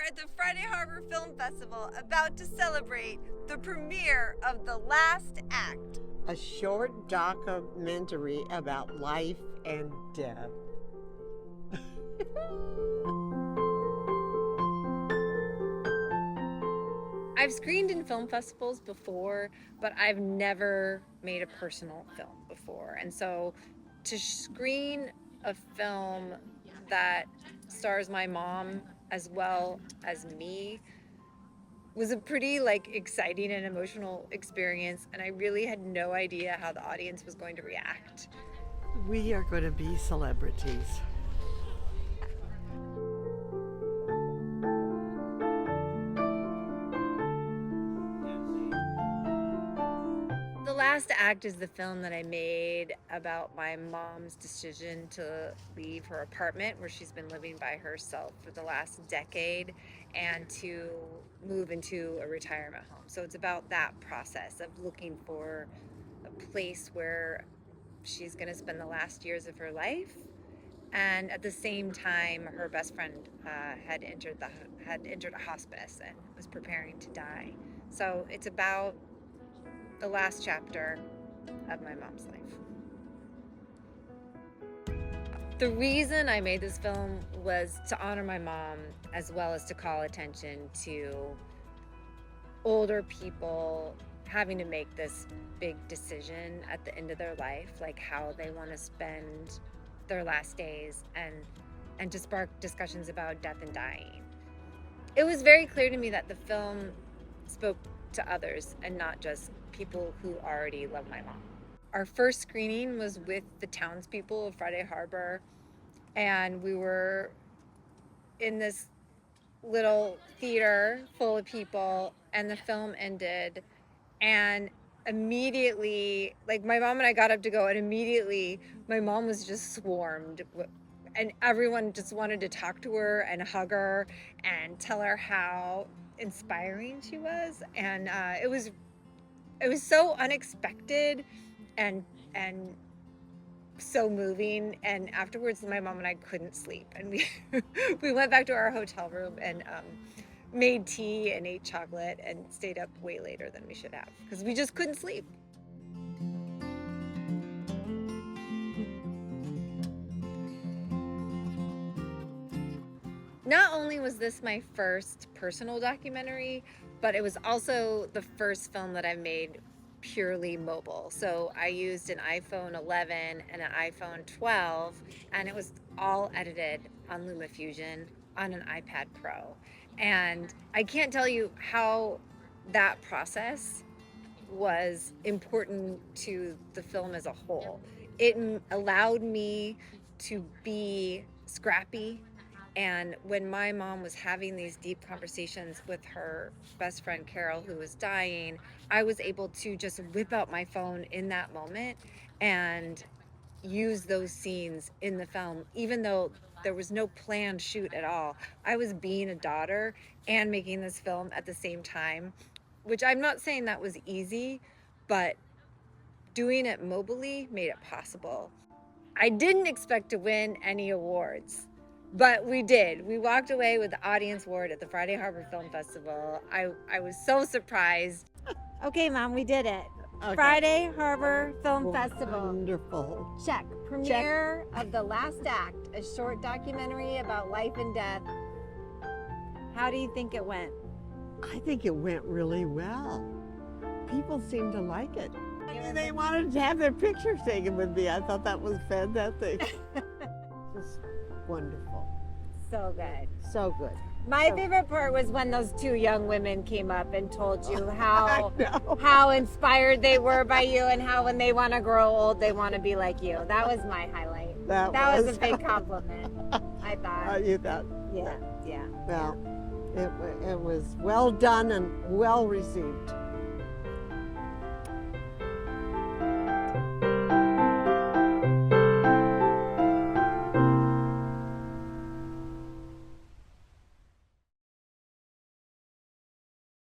at the Friday Harbor Film Festival, about to celebrate the premiere of The Last Act, a short documentary about life and death. I've screened in film festivals before, but I've never made a personal film before. And so to screen a film that stars my mom as well as me was a pretty exciting and emotional experience, and I really had no idea how the audience was going to react. We are going to be celebrities. The Last Act is the film that I made about my mom's decision to leave her apartment where she's been living by herself for the last decade and to move into a retirement home. So it's about that process of looking for a place where she's going to spend the last years of her life. And at the same time, her best friend had entered a hospice and was preparing to die. So it's about the last chapter of my mom's life. The reason I made this film was to honor my mom, as well as to call attention to older people having to make this big decision at the end of their life, like how they want to spend their last days, and to spark discussions about death and dying. It was very clear to me that the film spoke to others and not just people who already love my mom. Our first screening was with the townspeople of Friday Harbor, and we were in this little theater full of people, and the film ended, and immediately, my mom and I got up to go, and immediately my mom was just swarmed, and everyone just wanted to talk to her and hug her and tell her how inspiring she was. And it was so unexpected and so moving. And afterwards, my mom and I couldn't sleep, and we went back to our hotel room and made tea and ate chocolate and stayed up way later than we should have because we just couldn't sleep. Not only was this my first personal documentary, but it was also the first film that I made purely mobile. So I used an iPhone 11 and an iPhone 12, and it was all edited on LumaFusion on an iPad Pro. And I can't tell you how that process was important to the film as a whole. It allowed me to be scrappy. And when my mom was having these deep conversations with her best friend, Carol, who was dying, I was able to just whip out my phone in that moment and use those scenes in the film, even though there was no planned shoot at all. I was being a daughter and making this film at the same time, which I'm not saying that was easy, but doing it mobily made it possible. I didn't expect to win any awards, but we did. We walked away with the Audience Award at the Friday Harbor Film Festival. I was so surprised. Okay, Mom, we did it. Okay. Friday Harbor Film Festival. Wonderful. Check. Premiere of The Last Act, a short documentary about life and death. How do you think it went? I think it went really well. People seemed to like it. They wanted to have their pictures taken with me. I thought that was fantastic. Just wonderful. So good. So good. My favorite part was when those two young women came up and told you how inspired they were by you, and how when they want to grow old, they want to be like you. That was my highlight. That was a big compliment, I thought. You thought? Yeah. Well, it was well done and well received.